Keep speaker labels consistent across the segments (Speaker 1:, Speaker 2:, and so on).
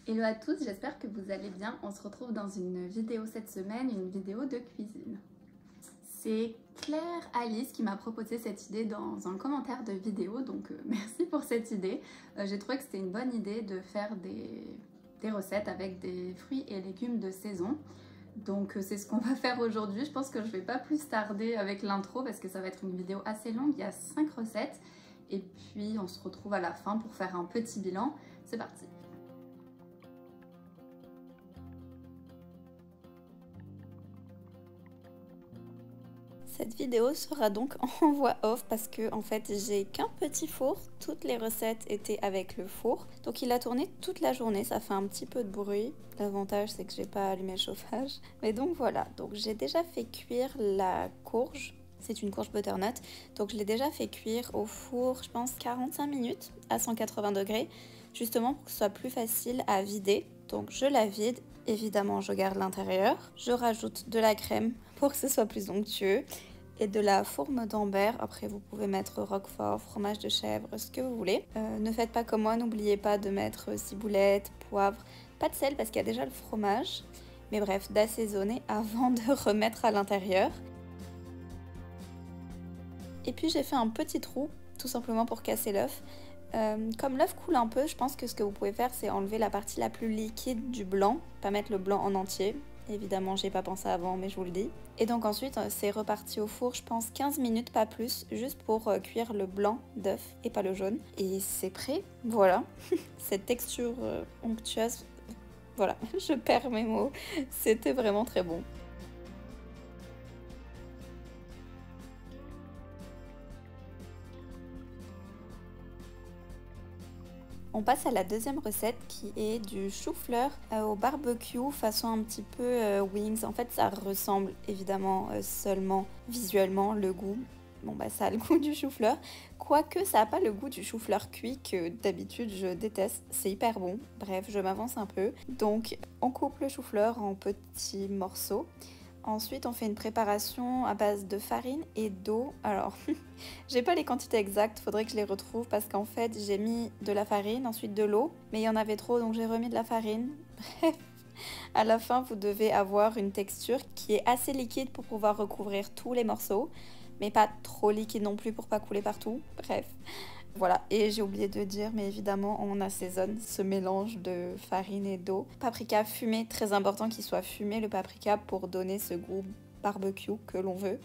Speaker 1: Hello à tous, j'espère que vous allez bien. On se retrouve dans une vidéo cette semaine, une vidéo de cuisine. C'est Claire Alice qui m'a proposé cette idée dans un commentaire de vidéo, donc merci pour cette idée. J'ai trouvé que c'était une bonne idée de faire des recettes avec des fruits et légumes de saison. Donc c'est ce qu'on va faire aujourd'hui. Je pense que je vais pas plus tarder avec l'intro parce que ça va être une vidéo assez longue. Il y a 5 recettes et puis on se retrouve à la fin pour faire un petit bilan. C'est parti! Cette vidéo sera donc en voix off parce que en fait j'ai qu'un petit four, toutes les recettes étaient avec le four, donc il a tourné toute la journée, ça fait un petit peu de bruit, l'avantage c'est que j'ai pas allumé le chauffage, mais donc voilà, donc j'ai déjà fait cuire la courge, c'est une courge butternut, donc je l'ai déjà fait cuire au four je pense 45 minutes à 180 degrés, justement pour que ce soit plus facile à vider, donc je la vide, évidemment je garde l'intérieur, je rajoute de la crème pour que ce soit plus onctueux et de la fourme d'Ambert. Après vous pouvez mettre roquefort, fromage de chèvre, ce que vous voulez. Ne faites pas comme moi, n'oubliez pas de mettre ciboulette, poivre, pas de sel parce qu'il y a déjà le fromage. Mais bref, d'assaisonner avant de remettre à l'intérieur. Et puis j'ai fait un petit trou, tout simplement pour casser l'œuf. Comme l'œuf coule un peu, je pense que ce que vous pouvez faire c'est enlever la partie la plus liquide du blanc, pas mettre le blanc en entier. Évidemment, j'ai pas pensé avant, mais je vous le dis. Et donc ensuite, c'est reparti au four, je pense 15 minutes, pas plus, juste pour cuire le blanc d'œuf et pas le jaune. Et c'est prêt, voilà. Cette texture onctueuse, voilà, je perds mes mots. C'était vraiment très bon. On passe à la deuxième recette qui est du chou-fleur au barbecue façon un petit peu wings. En fait ça ressemble évidemment seulement visuellement le goût. Bon bah ça a le goût du chou-fleur. Quoique ça n'a pas le goût du chou-fleur cuit que d'habitude je déteste. C'est hyper bon. Bref, je m'avance un peu. Donc on coupe le chou-fleur en petits morceaux. Ensuite, on fait une préparation à base de farine et d'eau. Alors, j'ai pas les quantités exactes, faudrait que je les retrouve parce qu'en fait, j'ai mis de la farine, ensuite de l'eau, mais il y en avait trop donc j'ai remis de la farine. Bref, à la fin, vous devez avoir une texture qui est assez liquide pour pouvoir recouvrir tous les morceaux, mais pas trop liquide non plus pour pas couler partout. Bref. Voilà, et j'ai oublié de dire, mais évidemment, on assaisonne ce mélange de farine et d'eau. Paprika fumé, très important qu'il soit fumé le paprika pour donner ce goût barbecue que l'on veut.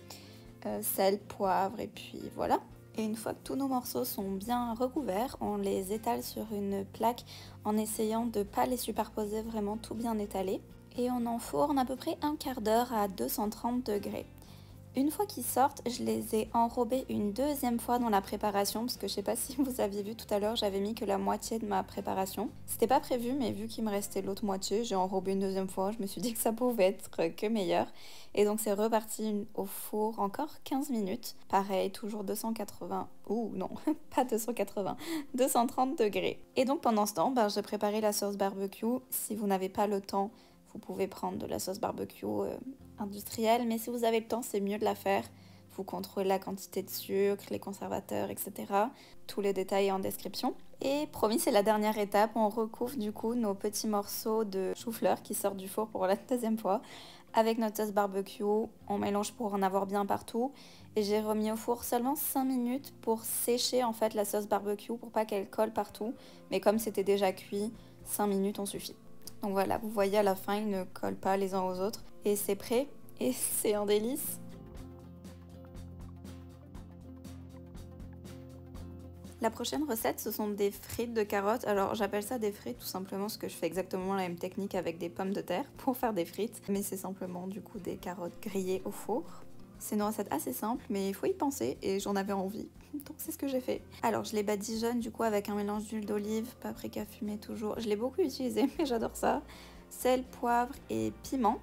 Speaker 1: Sel, poivre, et puis voilà. Et une fois que tous nos morceaux sont bien recouverts, on les étale sur une plaque en essayant de ne pas les superposer, vraiment tout bien étalé. Et on enfourne à peu près un quart d'heure à 230 degrés. Une fois qu'ils sortent, je les ai enrobés une deuxième fois dans la préparation parce que je sais pas si vous aviez vu tout à l'heure, j'avais mis que la moitié de ma préparation. C'était pas prévu mais vu qu'il me restait l'autre moitié, j'ai enrobé une deuxième fois, je me suis dit que ça pouvait être que meilleur. Et donc c'est reparti au four encore 15 minutes. Pareil, toujours 280, ou non, pas 280, 230 degrés. Et donc pendant ce temps, j'ai préparé la sauce barbecue. Si vous n'avez pas le temps, vous pouvez prendre de la sauce barbecue industrielle, mais si vous avez le temps, c'est mieux de la faire. Vous contrôlez la quantité de sucre, les conservateurs, etc. Tous les détails en description. Et promis, c'est la dernière étape. On recouvre du coup nos petits morceaux de chou-fleur qui sortent du four pour la deuxième fois avec notre sauce barbecue. On mélange pour en avoir bien partout. Et j'ai remis au four seulement 5 minutes pour sécher en fait la sauce barbecue pour pas qu'elle colle partout. Mais comme c'était déjà cuit, 5 minutes on suffit. Donc voilà, vous voyez à la fin, ils ne collent pas les uns aux autres. Et c'est prêt, et c'est un délice. La prochaine recette, ce sont des frites de carottes. Alors j'appelle ça des frites tout simplement parce que je fais exactement la même technique avec des pommes de terre pour faire des frites. Mais c'est simplement du coup des carottes grillées au four. C'est une recette assez simple, mais il faut y penser et j'en avais envie. Donc c'est ce que j'ai fait. Alors je les badigeonne du coup avec un mélange d'huile d'olive, paprika fumé toujours. Je l'ai beaucoup utilisé, mais j'adore ça. Sel, poivre et piment.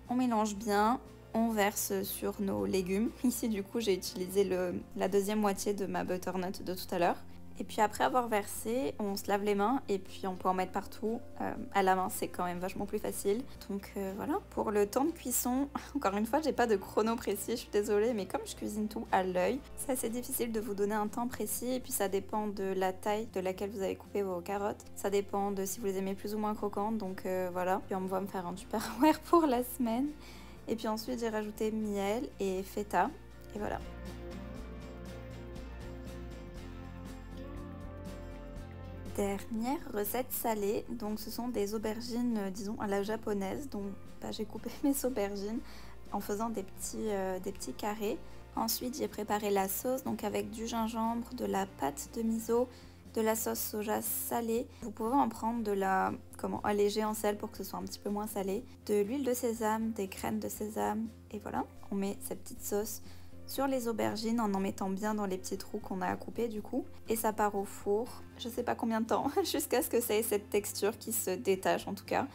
Speaker 1: On mélange bien, on verse sur nos légumes. Ici du coup j'ai utilisé la deuxième moitié de ma butternut de tout à l'heure. Et puis après avoir versé, on se lave les mains et puis on peut en mettre partout. À la main, c'est quand même vachement plus facile. Donc voilà, pour le temps de cuisson, encore une fois, j'ai pas de chrono précis, je suis désolée, mais comme je cuisine tout à l'œil, c'est assez difficile de vous donner un temps précis. Et puis ça dépend de la taille de laquelle vous avez coupé vos carottes. Ça dépend de si vous les aimez plus ou moins croquantes, donc voilà. Puis on va me faire un Tupperware pour la semaine. Et puis ensuite, j'ai rajouté miel et feta. Et voilà. Dernière recette salée, donc ce sont des aubergines, disons à la japonaise. Donc j'ai coupé mes aubergines en faisant des petits carrés. Ensuite j'ai préparé la sauce, donc avec du gingembre, de la pâte de miso, de la sauce soja salée. Vous pouvez en prendre de la allégée en sel pour que ce soit un petit peu moins salé, de l'huile de sésame, des graines de sésame, et voilà, on met cette petite sauce sur les aubergines en mettant bien dans les petits trous qu'on a à couper du coup, et ça part au four, je sais pas combien de temps, jusqu'à ce que ça ait cette texture qui se détache en tout cas.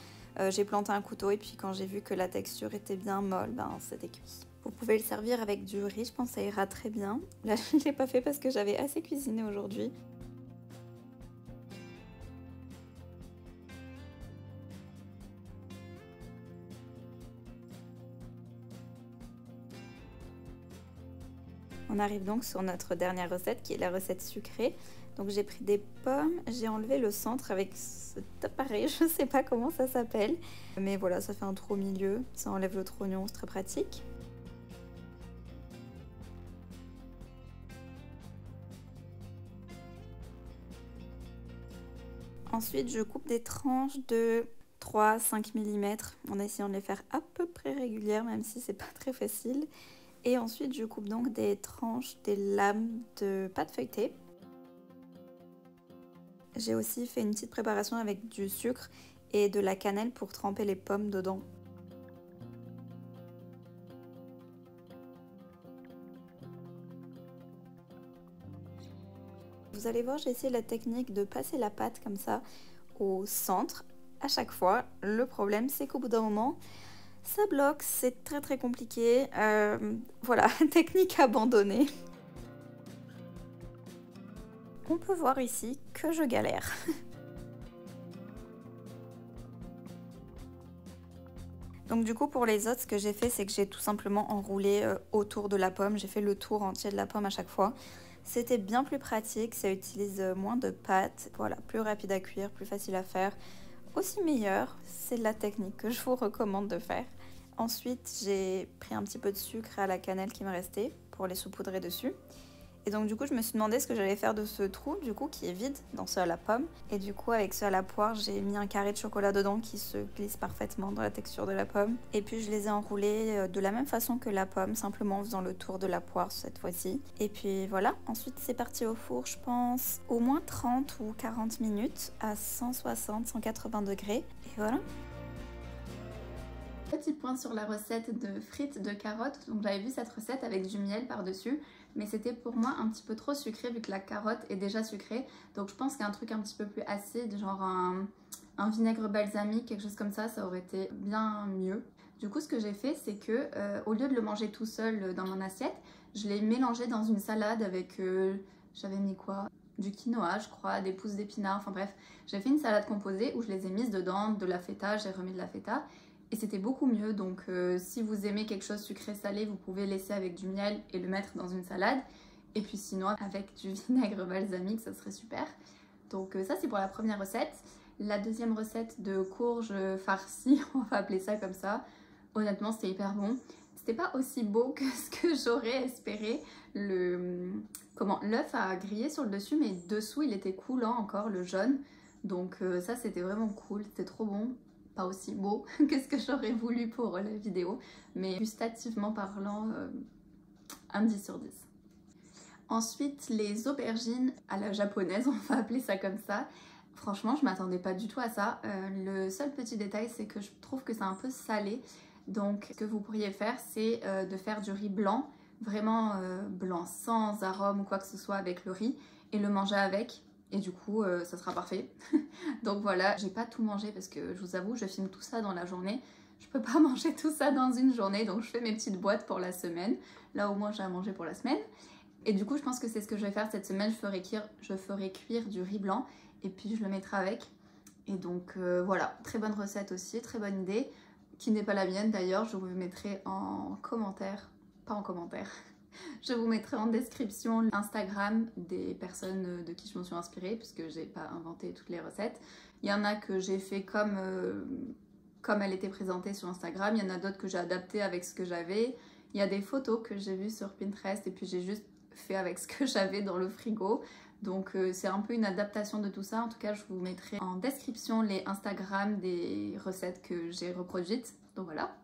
Speaker 1: J'ai planté un couteau et puis quand j'ai vu que la texture était bien molle, c'était cuit. Vous pouvez le servir avec du riz, je pense que ça ira très bien. Là je l'ai pas fait parce que j'avais assez cuisiné aujourd'hui. On arrive donc sur notre dernière recette qui est la recette sucrée. Donc j'ai pris des pommes, j'ai enlevé le centre avec cet appareil, je sais pas comment ça s'appelle. Mais voilà, ça fait un trou au milieu, ça enlève le trognon, c'est très pratique. Ensuite, je coupe des tranches de 3-5 mm en essayant de les faire à peu près régulières, même si c'est pas très facile. Et ensuite, je coupe donc des tranches, des lames de pâte feuilletée. J'ai aussi fait une petite préparation avec du sucre et de la cannelle pour tremper les pommes dedans. Vous allez voir, j'ai essayé la technique de passer la pâte comme ça au centre à chaque fois. Le problème, c'est qu'au bout d'un moment, ça bloque, c'est très compliqué. Voilà, technique abandonnée. On peut voir ici que je galère. Donc du coup pour les autres, ce que j'ai fait, c'est que j'ai tout simplement enroulé autour de la pomme. J'ai fait le tour entier de la pomme à chaque fois. C'était bien plus pratique, ça utilise moins de pâte. Voilà, plus rapide à cuire, plus facile à faire. Aussi meilleur, c'est la technique que je vous recommande de faire. Ensuite, j'ai pris un petit peu de sucre à la cannelle qui me restait pour les saupoudrer dessus. Et donc du coup, je me suis demandé ce que j'allais faire de ce trou, du coup, qui est vide dans ce à la pomme. Et du coup, avec ce à la poire, j'ai mis un carré de chocolat dedans qui se glisse parfaitement dans la texture de la pomme. Et puis, je les ai enroulés de la même façon que la pomme, simplement en faisant le tour de la poire cette fois-ci. Et puis voilà, ensuite, c'est parti au four, je pense, au moins 30 ou 40 minutes à 160-180 degrés. Et voilà. Petit point sur la recette de frites de carottes. Donc j'avais vu cette recette avec du miel par-dessus, mais c'était pour moi un petit peu trop sucré vu que la carotte est déjà sucrée. Donc je pense qu'un truc un petit peu plus acide, genre un vinaigre balsamique, quelque chose comme ça aurait été bien mieux. Du coup, ce que j'ai fait, c'est que au lieu de le manger tout seul dans mon assiette, je l'ai mélangé dans une salade avec, j'avais mis quoi? Du quinoa, je crois, des pousses d'épinards, enfin bref. J'ai fait une salade composée où je les ai mises dedans, de la feta, j'ai remis de la feta. Et c'était beaucoup mieux, donc si vous aimez quelque chose sucré-salé, vous pouvez laisser avec du miel et le mettre dans une salade. Et puis sinon, avec du vinaigre balsamique, ça serait super. Donc ça, c'est pour la première recette. La deuxième recette de courges farcies, on va appeler ça comme ça. Honnêtement, c'était hyper bon. C'était pas aussi beau que ce que j'aurais espéré. L'œuf a grillé sur le dessus, mais dessous, il était coulant encore, le jaune. Donc ça, c'était vraiment cool, c'était trop bon. Pas aussi beau que ce que j'aurais voulu pour la vidéo, mais gustativement parlant, un 10 sur 10. Ensuite, les aubergines à la japonaise, on va appeler ça comme ça. Franchement, je m'attendais pas du tout à ça. Le seul petit détail, c'est que je trouve que c'est un peu salé. Donc, ce que vous pourriez faire, c'est de faire du riz blanc, vraiment blanc, sans arôme ou quoi que ce soit avec le riz, et le manger avec. Et du coup, ça sera parfait. Donc voilà, j'ai pas tout mangé parce que je vous avoue, je filme tout ça dans la journée. Je peux pas manger tout ça dans une journée, donc je fais mes petites boîtes pour la semaine. Là, au moins, j'ai à manger pour la semaine.
Speaker 2: Et du coup, je pense que c'est ce que je vais faire cette semaine. Je ferai cuire du riz blanc et puis je le mettrai avec. Et donc voilà, très bonne recette aussi, très bonne idée, qui n'est pas la mienne d'ailleurs. Je vous mettrai en commentaire, pas en commentaire, je vous mettrai en description l'Instagram des personnes de qui je me suis inspirée, puisque j'ai pas inventé toutes les recettes. Il y en a que j'ai fait comme elle était présentée sur Instagram, il y en a d'autres que j'ai adapté avec ce que j'avais. Il y a des photos que j'ai vues sur Pinterest et puis j'ai juste fait avec ce que j'avais dans le frigo. Donc c'est un peu une adaptation de tout ça. En tout cas, je vous mettrai en description les Instagram des recettes que j'ai reproduites. Donc voilà.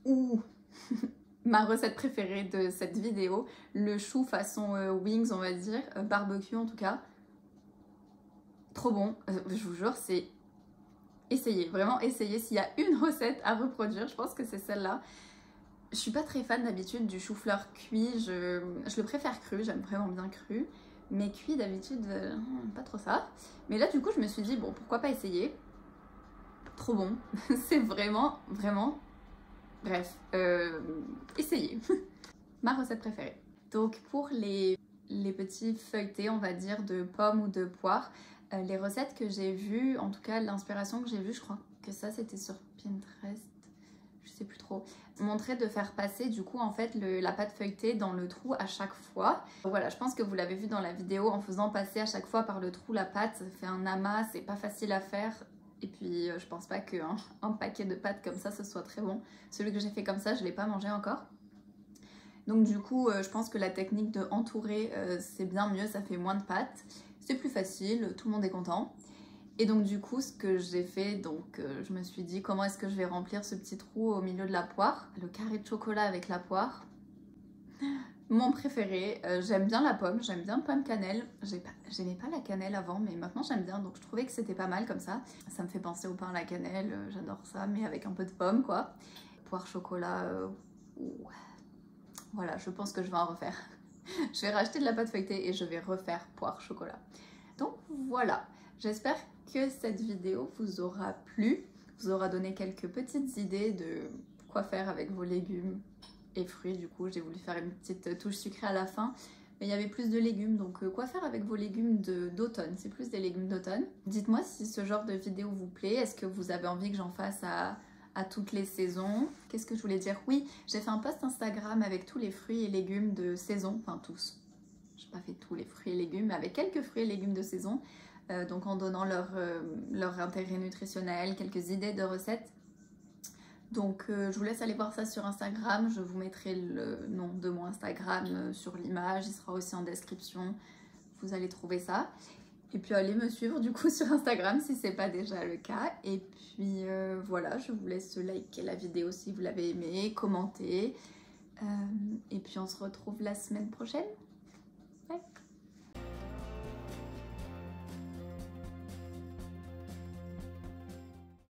Speaker 2: Ouh ma recette préférée de cette vidéo, le chou façon wings, on va dire, barbecue en tout cas. Trop bon, je vous jure, c'est... Essayez, vraiment essayez. S'il y a une recette à reproduire, je pense que c'est celle-là. Je suis pas très fan d'habitude du chou-fleur cuit, je le préfère cru, j'aime vraiment bien cru. Mais cuit d'habitude, pas trop ça. Mais là du coup je me suis dit bon pourquoi pas essayer. Trop bon, c'est vraiment, vraiment... Bref, essayez. Ma recette préférée. Donc pour les petits feuilletés on va dire de pommes ou de poires, les recettes que j'ai vues, en tout cas l'inspiration que j'ai vue, je crois que ça c'était sur Pinterest, je sais plus trop, montrait de faire passer du coup en fait la pâte feuilletée dans le trou à chaque fois. Voilà, je pense que vous l'avez vu dans la vidéo, en faisant passer à chaque fois par le trou la pâte, ça fait un amas, c'est pas facile à faire. Et puis je pense pas qu'un paquet de pâtes comme ça ce soit très bon. Celui que j'ai fait comme ça, je l'ai pas mangé encore. Donc du coup, je pense que la technique de entourer, c'est bien mieux, ça fait moins de pâtes. C'est plus facile, tout le monde est content. Et donc du coup, ce que j'ai fait, donc je me suis dit comment est-ce que je vais remplir ce petit trou au milieu de la poire. Le carré de chocolat avec la poire. Mon préféré, j'aime bien la pomme, j'aime bien pomme cannelle. J'aimais pas la cannelle avant, mais maintenant j'aime bien, donc je trouvais que c'était pas mal comme ça. Ça me fait penser au pain à la cannelle, j'adore ça, mais avec un peu de pomme quoi. Poire chocolat, voilà, je pense que je vais en refaire. Je vais racheter de la pâte feuilletée et je vais refaire poire chocolat. Donc voilà, j'espère que cette vidéo vous aura plu, vous aura donné quelques petites idées de quoi faire avec vos légumes et fruits. Du coup, j'ai voulu faire une petite touche sucrée à la fin, mais il y avait plus de légumes, donc quoi faire avec vos légumes d'automne, c'est plus des légumes d'automne. Dites-moi si ce genre de vidéo vous plaît, est-ce que vous avez envie que j'en fasse à toutes les saisons. Qu'est-ce que je voulais dire? Oui, j'ai fait un post Instagram avec tous les fruits et légumes de saison, enfin tous. J'ai pas fait tous les fruits et légumes, mais avec quelques fruits et légumes de saison, donc en donnant leur intérêt nutritionnel, quelques idées de recettes. Donc je vous laisse aller voir ça sur Instagram, je vous mettrai le nom de mon Instagram sur l'image, il sera aussi en description, vous allez trouver ça. Et puis allez me suivre du coup sur Instagram si c'est pas déjà le cas. Et puis voilà, je vous laisse liker la vidéo si vous l'avez aimée, commenter. Et puis on se retrouve la semaine prochaine.